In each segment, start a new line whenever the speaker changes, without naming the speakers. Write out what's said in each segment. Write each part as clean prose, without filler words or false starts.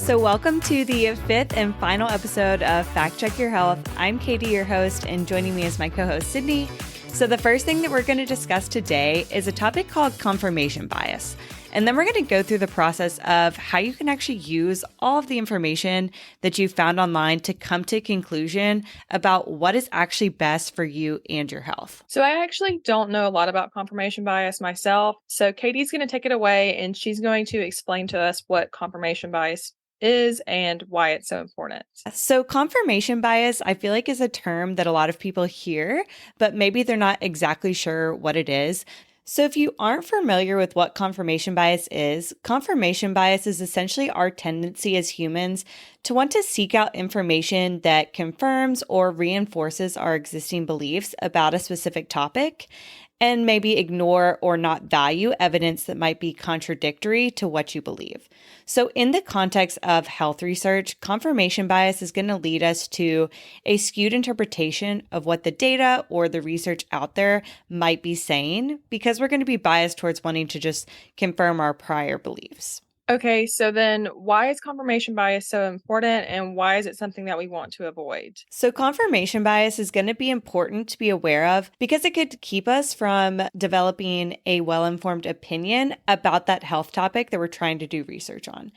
So welcome to the fifth and final episode of Fact Check Your Health. I'm Katie, your host, and joining me is my co-host, Sydney. So the first thing that we're going to discuss today is a topic called confirmation bias. And then we're going to go through the process of how you can actually use all of the information that you found online to come to a conclusion about what is actually best for you and your health.
So I actually don't know a lot about confirmation bias myself. So Katie's going to take it away and she's going to explain to us what confirmation bias is and why it's so important.
So confirmation bias, I feel like, is a term that a lot of people hear, but maybe they're not exactly sure what it is. So if you aren't familiar with what confirmation bias is essentially our tendency as humans to want to seek out information that confirms or reinforces our existing beliefs about a specific topic, and maybe ignore or not value evidence that might be contradictory to what you believe. So in the context of health research, confirmation bias is going to lead us to a skewed interpretation of what the data or the research out there might be saying, because we're going to be biased towards wanting to just confirm our prior beliefs.
Okay, so then why is confirmation bias so important and why is it something that we want to avoid?
So confirmation bias is going to be important to be aware of because it could keep us from developing a well-informed opinion about that health topic that we're trying to do research on.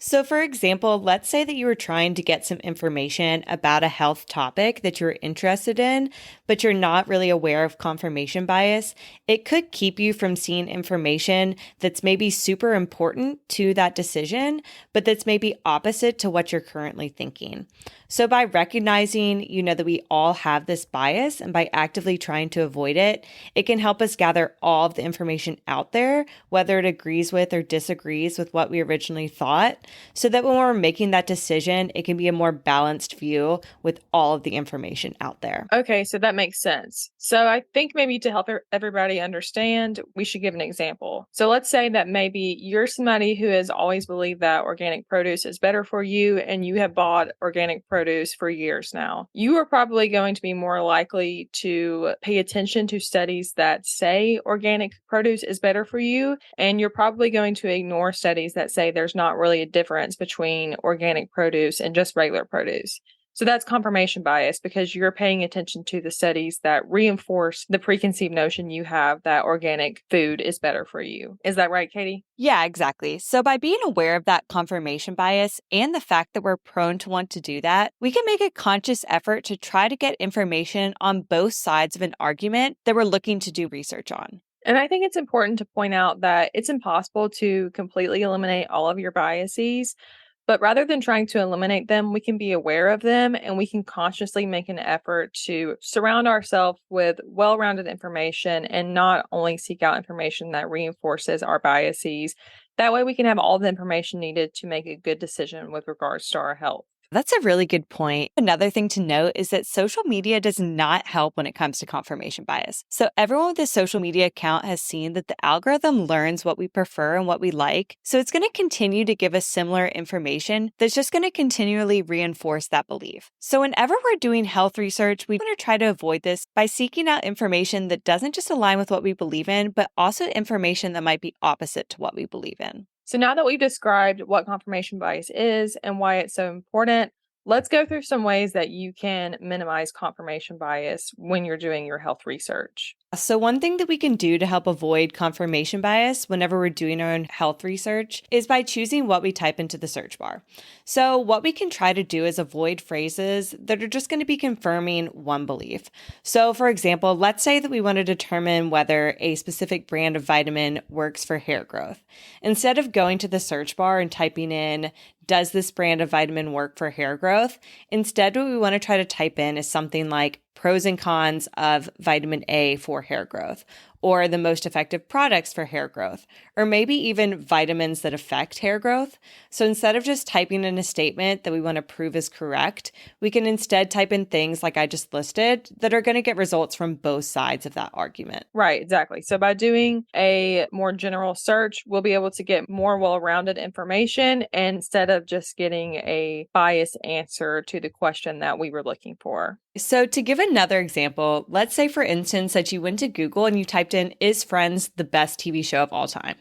So for example, let's say that you were trying to get some information about a health topic that you're interested in, but you're not really aware of confirmation bias. It could keep you from seeing information that's maybe super important to that decision, but that's maybe opposite to what you're currently thinking. So by recognizing, that we all have this bias and by actively trying to avoid it, it can help us gather all of the information out there, whether it agrees with or disagrees with what we originally thought, so that when we're making that decision, it can be a more balanced view with all of the information out there.
Okay, so that makes sense. So I think maybe to help everybody understand, we should give an example. So let's say that maybe you're somebody who has always believed that organic produce is better for you and you have bought organic produce for years now. You are probably going to be more likely to pay attention to studies that say organic produce is better for you, and you're probably going to ignore studies that say there's not really a difference between organic produce and just regular produce. So that's confirmation bias because you're paying attention to the studies that reinforce the preconceived notion you have that organic food is better for you. Is that right, Katie?
Yeah, exactly. So by being aware of that confirmation bias and the fact that we're prone to want to do that, we can make a conscious effort to try to get information on both sides of an argument that we're looking to do research on.
And I think it's important to point out that it's impossible to completely eliminate all of your biases. But rather than trying to eliminate them, we can be aware of them and we can consciously make an effort to surround ourselves with well-rounded information and not only seek out information that reinforces our biases. That way we can have all the information needed to make a good decision with regards to our health.
That's a really good point. Another thing to note is that social media does not help when it comes to confirmation bias. So everyone with a social media account has seen that the algorithm learns what we prefer and what we like. So it's going to continue to give us similar information that's just going to continually reinforce that belief. So whenever we're doing health research, we want to try to avoid this by seeking out information that doesn't just align with what we believe in, but also information that might be opposite to what we believe in.
So now that we've described what confirmation bias is and why it's so important, let's go through some ways that you can minimize confirmation bias when you're doing your health research.
So one thing that we can do to help avoid confirmation bias whenever we're doing our own health research is by choosing what we type into the search bar. So what we can try to do is avoid phrases that are just going to be confirming one belief. So for example, let's say that we want to determine whether a specific brand of vitamin works for hair growth. Instead of going to the search bar and typing in, does this brand of vitamin work for hair growth? Instead, what we want to try to type in is something like pros and cons of vitamin A for hair growth, or the most effective products for hair growth, or maybe even vitamins that affect hair growth. So instead of just typing in a statement that we want to prove is correct, we can instead type in things like I just listed that are going to get results from both sides of that argument.
Right, exactly. So by doing a more general search, we'll be able to get more well-rounded information instead of just getting a biased answer to the question that we were looking for.
So to give another example, let's say, for instance, that you went to Google and you typed in, is Friends the best TV show of all time?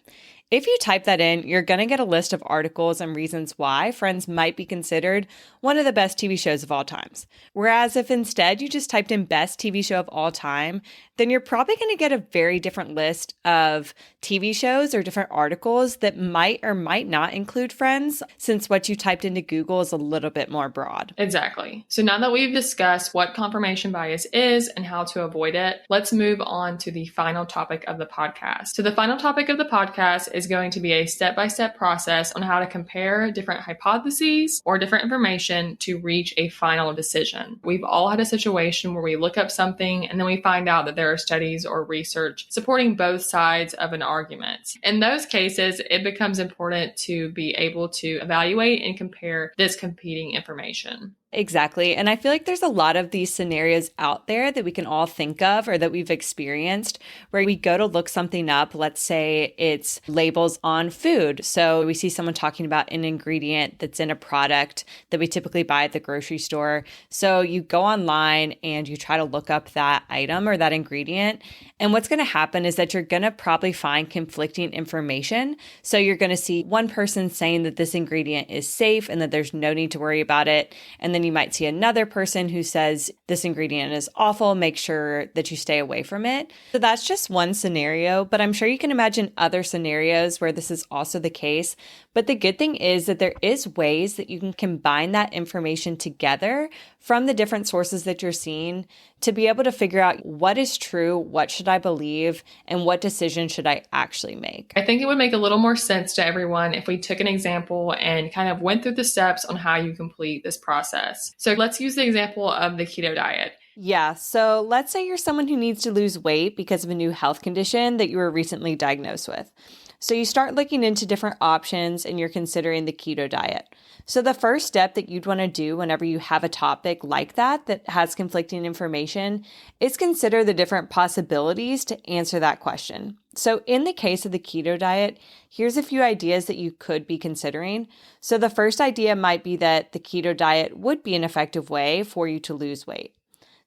If you type that in, you're going to get a list of articles and reasons why Friends might be considered one of the best TV shows of all times. Whereas if instead you just typed in best TV show of all time, then you're probably going to get a very different list of TV shows or different articles that might or might not include Friends, since what you typed into Google is a little bit more broad.
Exactly. So now that we've discussed what confirmation bias is and how to avoid it, let's move on to the final topic of the podcast. So the final topic of the podcast is going to be a step-by-step process on how to compare different hypotheses or different information to reach a final decision. We've all had a situation where we look up something and then we find out that there are studies or research supporting both sides of an argument. In those cases, it becomes important to be able to evaluate and compare this competing information.
Exactly. And I feel like there's a lot of these scenarios out there that we can all think of or that we've experienced where we go to look something up. Let's say it's labels on food. So we see someone talking about an ingredient that's in a product that we typically buy at the grocery store. So you go online and you try to look up that item or that ingredient. And what's going to happen is that you're going to probably find conflicting information. So you're going to see one person saying that this ingredient is safe and that there's no need to worry about it. And then you might see another person who says this ingredient is awful, make sure that you stay away from it. So that's just one scenario, but I'm sure you can imagine other scenarios where this is also the case. But the good thing is that there is ways that you can combine that information together from the different sources that you're seeing to be able to figure out what is true, what should I believe, and what decision should I actually make.
I think it would make a little more sense to everyone if we took an example and kind of went through the steps on how you complete this process. So let's use the example of the keto diet.
Yeah, so let's say you're someone who needs to lose weight because of a new health condition that you were recently diagnosed with. So you start looking into different options and you're considering the keto diet. So the first step that you'd want to do whenever you have a topic like that has conflicting information is consider the different possibilities to answer that question. So in the case of the keto diet, here's a few ideas that you could be considering. So the first idea might be that the keto diet would be an effective way for you to lose weight.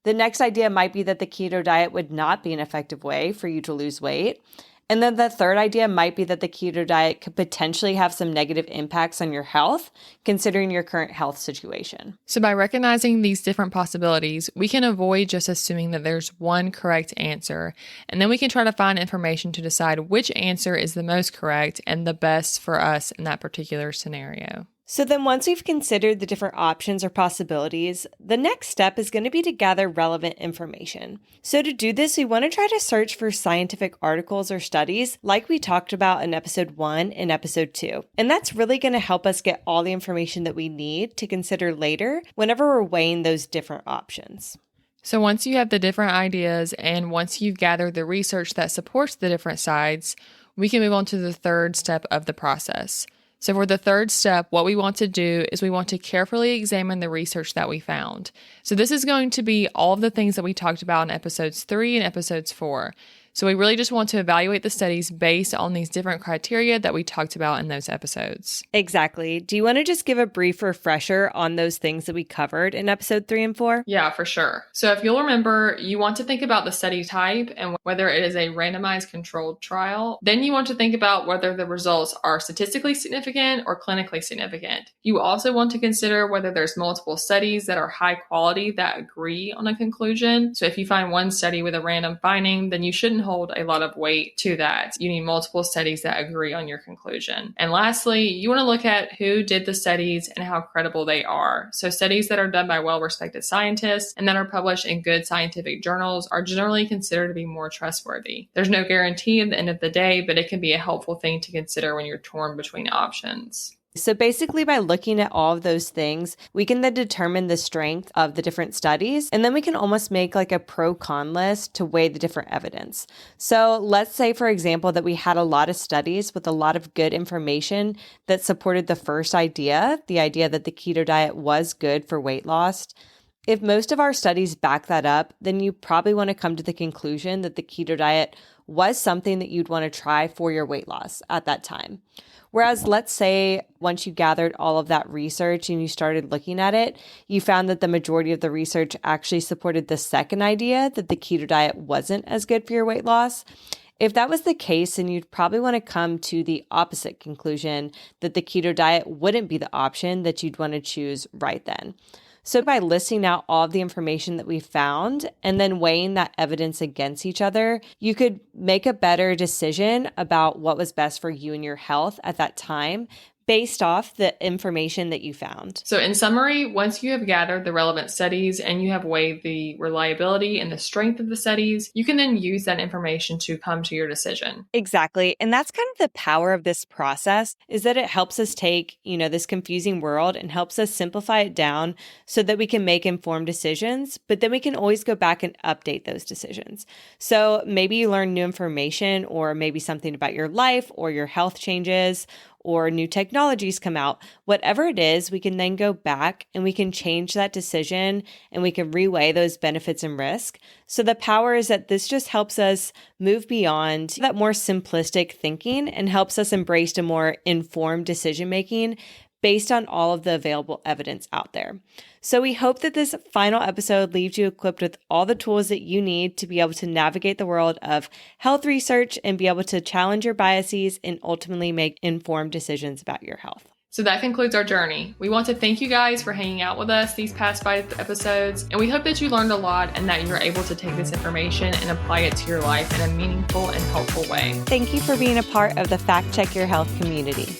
The next idea might be that the keto diet would not be an effective way for you to lose weight. And then the third idea might be that the keto diet could potentially have some negative impacts on your health, considering your current health situation.
So by recognizing these different possibilities, we can avoid just assuming that there's one correct answer, and then we can try to find information to decide which answer is the most correct and the best for us in that particular scenario.
So then once we've considered the different options or possibilities, the next step is going to be to gather relevant information. So to do this, we want to try to search for scientific articles or studies like we talked about in episode 1 and episode 2. And that's really going to help us get all the information that we need to consider later whenever we're weighing those different options.
So once you have the different ideas and once you've gathered the research that supports the different sides, we can move on to the third step of the process. So for the third step, what we want to do is we want to carefully examine the research that we found. So this is going to be all of the things that we talked about in episodes 3 and episodes 4. So we really just want to evaluate the studies based on these different criteria that we talked about in those episodes.
Exactly. Do you want to just give a brief refresher on those things that we covered in episode 3 and 4?
Yeah, for sure. So if you'll remember, you want to think about the study type and whether it is a randomized controlled trial. Then you want to think about whether the results are statistically significant or clinically significant. You also want to consider whether there's multiple studies that are high quality that agree on a conclusion. So if you find one study with a random finding, then you shouldn't hold a lot of weight to that. You need multiple studies that agree on your conclusion. And lastly, you want to look at who did the studies and how credible they are. So studies that are done by well-respected scientists and that are published in good scientific journals are generally considered to be more trustworthy. There's no guarantee at the end of the day, but it can be a helpful thing to consider when you're torn between options.
So basically by looking at all of those things, we can then determine the strength of the different studies, and then we can almost make like a pro-con list to weigh the different evidence. So let's say, for example, that we had a lot of studies with a lot of good information that supported the first idea, the idea that the keto diet was good for weight loss. If most of our studies back that up, then you probably want to come to the conclusion that the keto diet was something that you'd want to try for your weight loss at that time. Whereas let's say once you gathered all of that research and you started looking at it, you found that the majority of the research actually supported the second idea that the keto diet wasn't as good for your weight loss. If that was the case, then you'd probably want to come to the opposite conclusion that the keto diet wouldn't be the option that you'd want to choose right then. So by listing out all of the information that we found and then weighing that evidence against each other, you could make a better decision about what was best for you and your health at that time based off the information that you found.
So in summary, once you have gathered the relevant studies and you have weighed the reliability and the strength of the studies, you can then use that information to come to your decision.
Exactly. And that's kind of the power of this process, is that it helps us take, this confusing world and helps us simplify it down so that we can make informed decisions, but then we can always go back and update those decisions. So maybe you learn new information, or maybe something about your life or your health changes, or new technologies come out. Whatever it is, we can then go back and we can change that decision and we can reweigh those benefits and risk. So the power is that this just helps us move beyond that more simplistic thinking and helps us embrace a more informed decision making based on all of the available evidence out there. So we hope that this final episode leaves you equipped with all the tools that you need to be able to navigate the world of health research and be able to challenge your biases and ultimately make informed decisions about your health.
So that concludes our journey. We want to thank you guys for hanging out with us these past 5 episodes, and we hope that you learned a lot and that you're able to take this information and apply it to your life in a meaningful and helpful way.
Thank you for being a part of the Fact Check Your Health community.